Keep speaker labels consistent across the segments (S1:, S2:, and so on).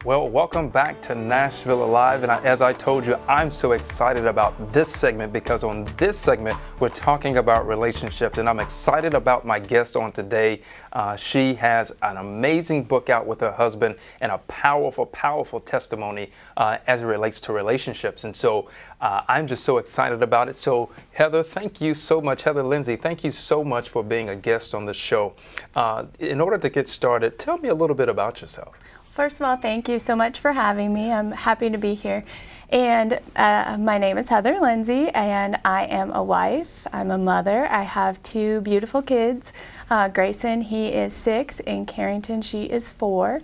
S1: Well, welcome back to Nashville Alive. And as I told you, I'm so excited about this segment because on this segment, we're talking about relationships. And I'm excited about my guest on today. She has an amazing book out with her husband and a powerful, powerful testimony as it relates to relationships. And so I'm just so excited about it. So Heather, thank you so much. Heather Lenzy, thank you so much for being a guest on the show. In order to get started, tell me a little bit about yourself.
S2: First of all, thank you so much for having me. I'm happy to be here. And my name is Heather Lenzy, and I am a wife. I'm a mother. I have two beautiful kids. Grayson, he is 6, and Carrington, she is 4.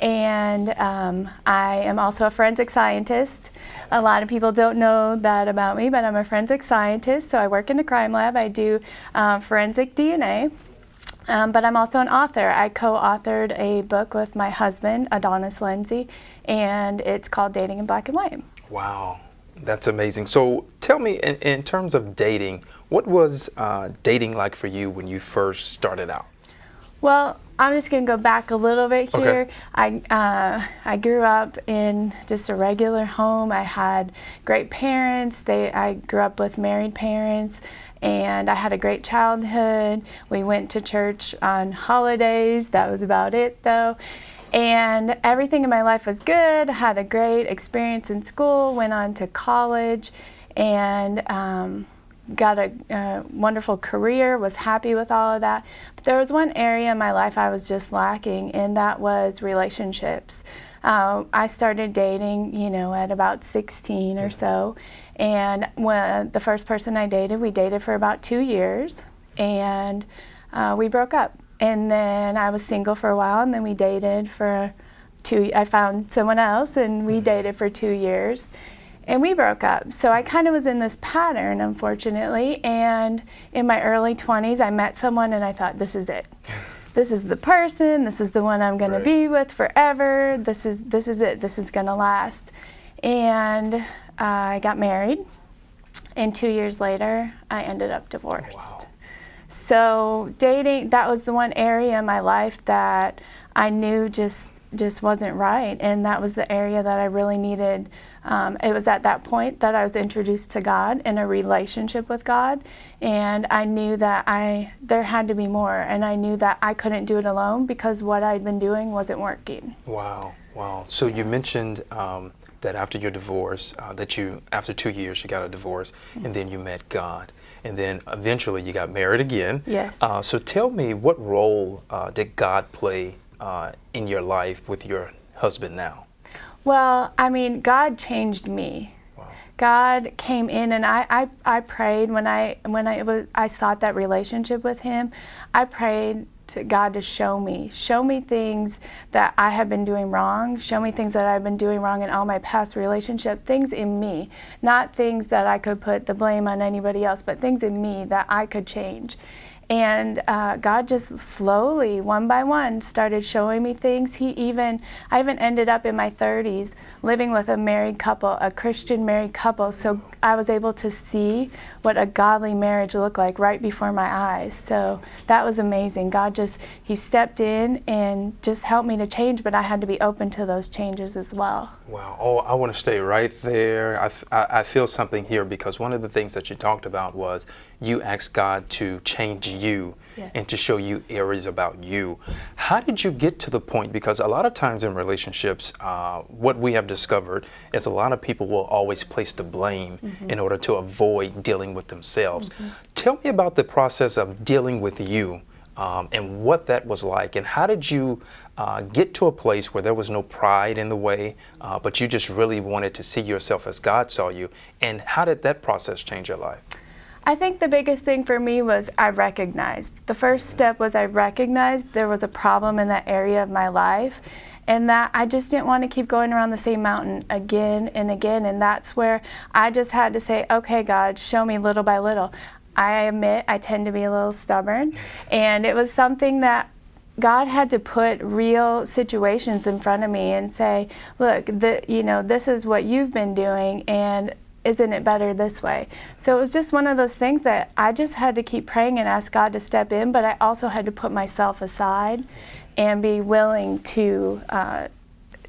S2: And I am also a forensic scientist. A lot of people don't know that about me, but I'm a forensic scientist. So I work in a crime lab. I do forensic DNA. But I'm also an author. I co-authored a book with my husband, Adonis Lenzy, and it's called Dating in Black and White.
S1: Wow, that's amazing. So tell me, in terms of dating, what was dating like for you when you first started out?
S2: Well, I'm just going to go back a little bit here. Okay. I grew up in just a regular home. I had great parents. I grew up with married parents. And I had a great childhood. We went to church on holidays. That was about it, though. And everything in my life was good. I had a great experience in school, went on to college, and got a wonderful career, was happy with all of that. But there was one area in my life I was just lacking, and that was relationships. I started dating, at about 16 or so. And when the first person I dated, we dated for about 2 years, and we broke up. And then I was single for a while, and then we dated for I found someone else, and we dated for 2 years, and we broke up. So I kind of was in this pattern, unfortunately, and in my early 20s, I met someone, and I thought, this is it. This is the person, this is the one I'm gonna be with forever, this is it, this is gonna last. And I got married, and 2 years later, I ended up divorced. Wow. So dating, that was the one area in my life that I knew just wasn't right, and that was the area that I really needed. It was at that point that I was introduced to God in a relationship with God, and I knew that there had to be more, and I knew that I couldn't do it alone because what I'd been doing wasn't working.
S1: Wow, wow. So you mentioned that after your divorce, after 2 years you got a divorce, and then you met God, and then eventually you got married again.
S2: Yes.
S1: So tell me, what role did God play in your life with your husband now?
S2: Well, I mean, God changed me. Wow. God came in, and I prayed when I sought that relationship with Him. I prayed to God to show me things that I have been doing wrong, show me things that I've been doing wrong in all my past relationship, things in me, not things that I could put the blame on anybody else, but things in me that I could change. And God just slowly, one by one, started showing me things. I even ended up in my 30s living with a married couple, a Christian married couple. So I was able to see what a godly marriage looked like right before my eyes. So that was amazing. God He stepped in and just helped me to change, but I had to be open to those changes as well.
S1: Wow. Oh, I want to stay right there. I feel something here, because one of the things that you talked about was you asked God to change you. Yes. And to show you areas about you. How did you get to the point? Because a lot of times in relationships, what we have discovered is a lot of people will always place the blame in order to avoid dealing with themselves. Tell me about the process of dealing with you and what that was like, and how did you get to a place where there was no pride in the way, but you just really wanted to see yourself as God saw you, and how did that process change your life?
S2: I think the biggest thing for me was I recognized. The first step was I recognized there was a problem in that area of my life, and that I just didn't want to keep going around the same mountain again and again, and that's where I just had to say, okay, God, show me little by little. I admit I tend to be a little stubborn, and it was something that God had to put real situations in front of me and say, look, this is what you've been doing, and isn't it better this way? So it was just one of those things that I just had to keep praying and ask God to step in, but I also had to put myself aside and be willing to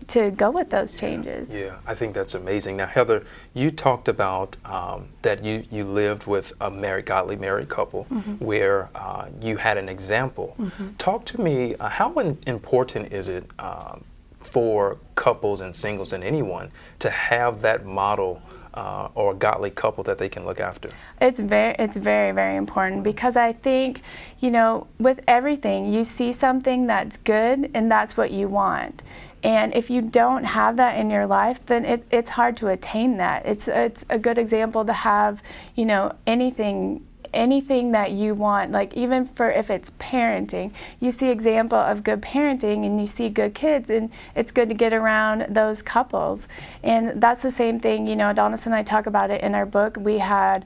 S2: to go with those changes.
S1: Yeah, I think that's amazing. Now, Heather, you talked about that you lived with a godly married couple where you had an example. Talk to me, how important is it for couples and singles and anyone to have that model or a godly couple that they can look after?
S2: It's very, very important, because I think, you know, with everything, you see something that's good and that's what you want. And if you don't have that in your life, then it's hard to attain that. It's a good example to have, you know, anything that you want, like even for if it's parenting, you see example of good parenting and you see good kids, and it's good to get around those couples. And that's the same thing, you know, Adonis and I talk about it in our book. We had,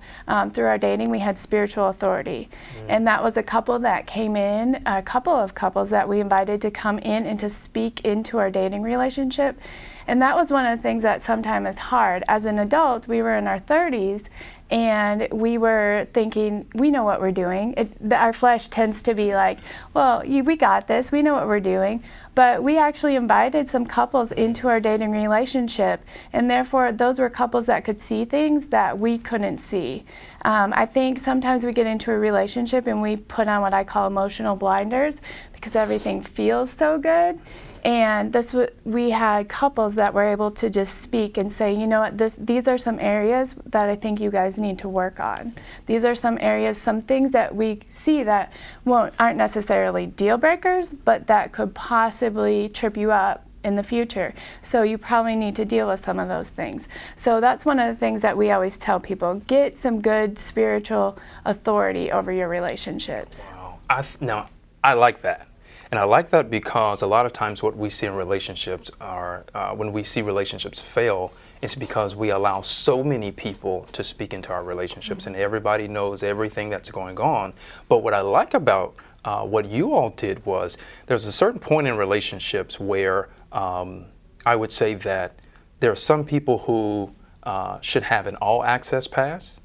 S2: through our dating, we had spiritual authority. And that was a couple that came in, a couple of couples that we invited to come in and to speak into our dating relationship. And that was one of the things that sometimes is hard. As an adult, we were in our 30s, and we were thinking, we know what we're doing. Our flesh tends to be like, well, we got this, we know what we're doing. But we actually invited some couples into our dating relationship, and therefore those were couples that could see things that we couldn't see. I think sometimes we get into a relationship and we put on what I call emotional blinders, because everything feels so good. And we had couples that were able to just speak and say, you know what, these are some areas that I think you guys need to work on. These are some areas, some things that we see that aren't necessarily deal breakers, but that could possibly trip you up in the future. So you probably need to deal with some of those things. So that's one of the things that we always tell people: get some good spiritual authority over your relationships.
S1: Wow. Now, I like that. And I like that because a lot of times what we see in relationships are, when we see relationships fail, it's because we allow so many people to speak into our relationships, and everybody knows everything that's going on. But what I like about what you all did was, there's a certain point in relationships where I would say that there are some people who should have an all-access pass,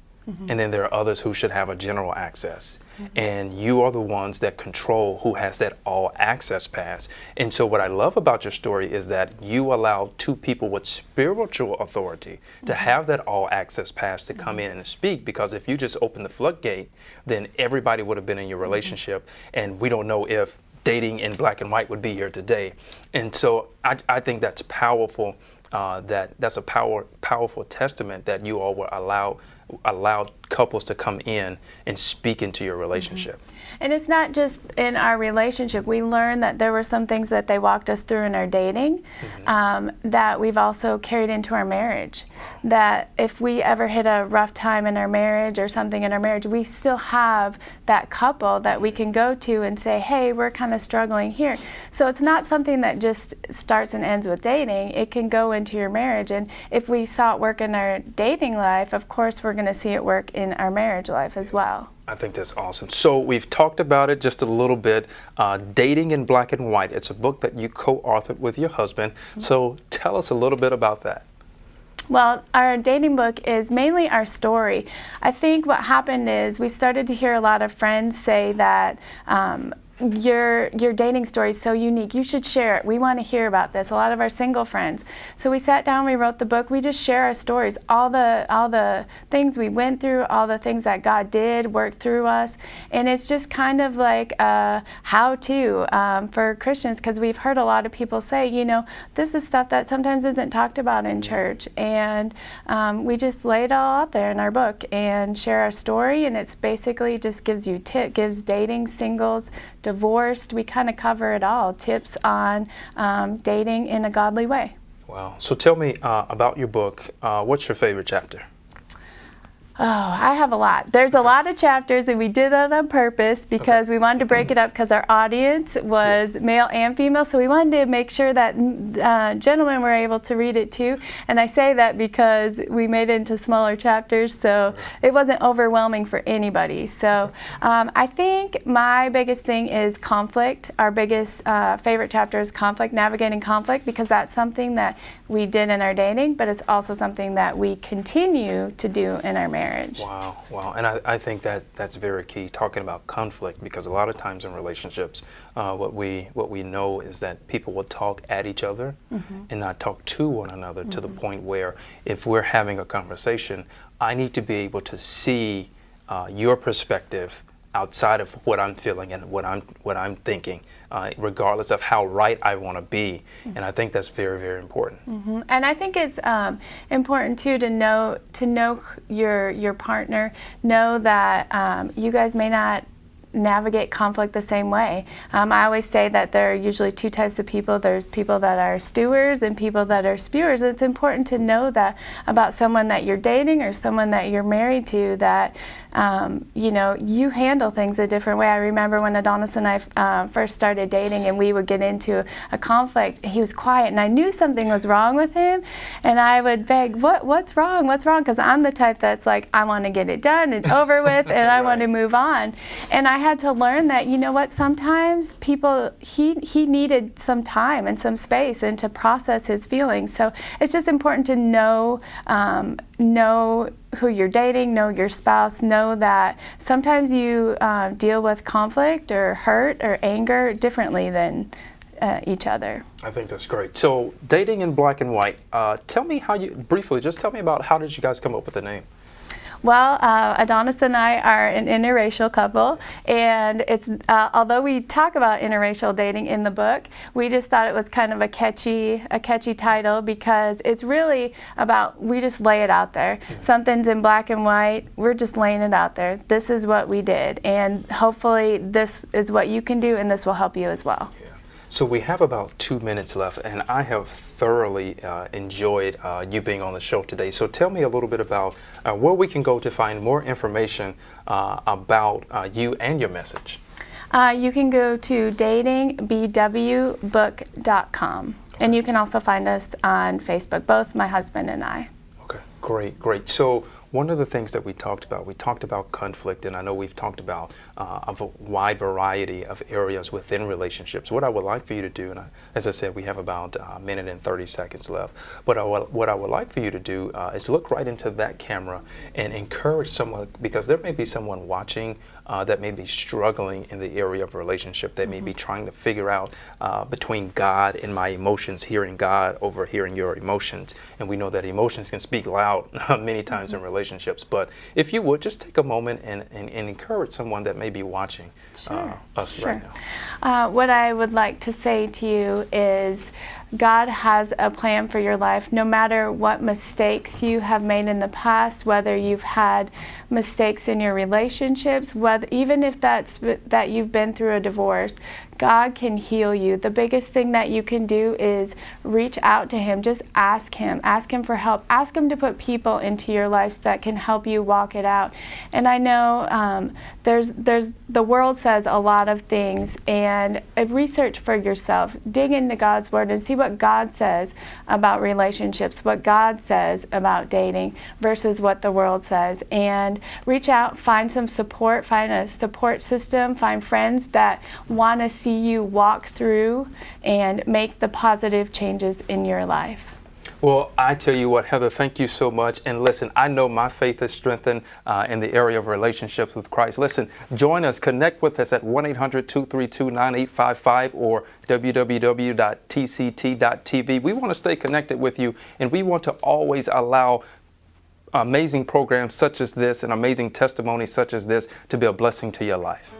S1: and then there are others who should have a general access. And you are the ones that control who has that all-access pass. And so what I love about your story is that you allow two people with spiritual authority to have that all-access pass to come in and speak, because if you just open the floodgate, then everybody would have been in your relationship, and we don't know if dating in black and white would be here today. And so I think that's powerful. That's a powerful testament that you all were allowed couples to come in and speak into your relationship.
S2: And it's not just in our relationship. We learned that there were some things that they walked us through in our dating that we've also carried into our marriage. That if we ever hit a rough time in our marriage or something in our marriage, we still have that couple that we can go to and say, hey, we're kind of struggling here. So it's not something that just starts and ends with dating. It can go into your marriage. And if we saw it work in our dating life, of course we're going to see it work in our marriage life as well.
S1: I think that's awesome. So we've talked about it just a little bit. Dating in Black and White. It's a book that you co-authored with your husband. So tell us a little bit about that.
S2: Well, our dating book is mainly our story. I think what happened is we started to hear a lot of friends say that your dating story is so unique. You should share it. We want to hear about this. A lot of our single friends. So we sat down, we wrote the book. We just share our stories, all the things we went through, all the things that God did, worked through us. And it's just kind of like a how-to for Christians, because we've heard a lot of people say, you know, this is stuff that sometimes isn't talked about in church. And we just lay it all out there in our book and share our story. And it's basically just gives you gives dating, singles, divorced, we kind of cover it all. Tips on dating in a godly way.
S1: Wow. So tell me about your book. What's your favorite chapter?
S2: Oh, I have a lot. There's a lot of chapters, and we did that on purpose because we wanted to break it up because our audience was male and female, so we wanted to make sure that gentlemen were able to read it too. And I say that because we made it into smaller chapters, so it wasn't overwhelming for anybody. So I think my biggest thing is conflict. Our biggest favorite chapter is conflict, navigating conflict, because that's something that we did in our dating, but it's also something that we continue to do in our marriage. marriage.
S1: Wow, wow. And I think that's very key, talking about conflict, because a lot of times in relationships, what we know is that people will talk at each other and not talk to one another, to the point where if we're having a conversation, I need to be able to see your perspective outside of what I'm feeling and what I'm thinking, regardless of how right I want to be. And I think that's very, very important.
S2: And I think it's important too to know your partner, know that you guys may not navigate conflict the same way. I always say that there are usually two types of people. There's people that are stewers and people that are spewers. It's important to know that about someone that you're dating or someone that you're married to, that you know, you handle things a different way. I remember when Adonis and I first started dating and we would get into a conflict, he was quiet and I knew something was wrong with him, and I would beg, what's wrong? What's wrong? Because I'm the type that's like, I want to get it done and over with and I want to move on. And I had to learn that, you know what, sometimes people, he needed some time and some space and to process his feelings. So it's just important to know who you're dating, know your spouse, know that sometimes you deal with conflict or hurt or anger differently than each other.
S1: I think that's great. So dating in black and white, tell me how just tell me about how did you guys come up with the name?
S2: Well, Adonis and I are an interracial couple, and it's although we talk about interracial dating in the book, we just thought it was kind of a catchy title, because it's really about, we just lay it out there. Something's in black and white, we're just laying it out there. This is what we did, and hopefully this is what you can do, and this will help you as well.
S1: Yeah. So we have about 2 minutes left, and I have thoroughly enjoyed you being on the show today. So tell me a little bit about where we can go to find more information about you and your message.
S2: You can go to datingbwbook.com, and you can also find us on Facebook, both my husband and I.
S1: Okay, great, great. So one of the things that we talked about conflict, and I know we've talked about a wide variety of areas within relationships. What I would like for you to do, and as I said, we have about a minute and 30 seconds left, but what I would like for you to do is look right into that camera and encourage someone, because there may be someone watching that may be struggling in the area of relationship. They may be trying to figure out between God and my emotions, hearing God over hearing your emotions. And we know that emotions can speak loud many times in relationships. But if you would, just take a moment and encourage someone that may be watching us right now.
S2: What I would like to say to you is, God has a plan for your life. No matter what mistakes you have made in the past, whether you've had mistakes in your relationships, even if that you've been through a divorce, God can heal you. The biggest thing that you can do is reach out to Him. Just ask Him for help. Ask Him to put people into your life that can help you walk it out. And I know the world says a lot of things, and research for yourself. Dig into God's Word and see what God says about relationships, what God says about dating versus what the world says. And reach out, find some support, find a support system, find friends that want to see you walk through and make the positive changes in your life.
S1: Well, I tell you what, Heather, thank you so much. And listen, I know my faith is strengthened in the area of relationships with Christ. Listen, join us, connect with us at 1-800-232-9855 or www.tct.tv. We want to stay connected with you, and we want to always allow amazing programs such as this and amazing testimonies such as this to be a blessing to your life.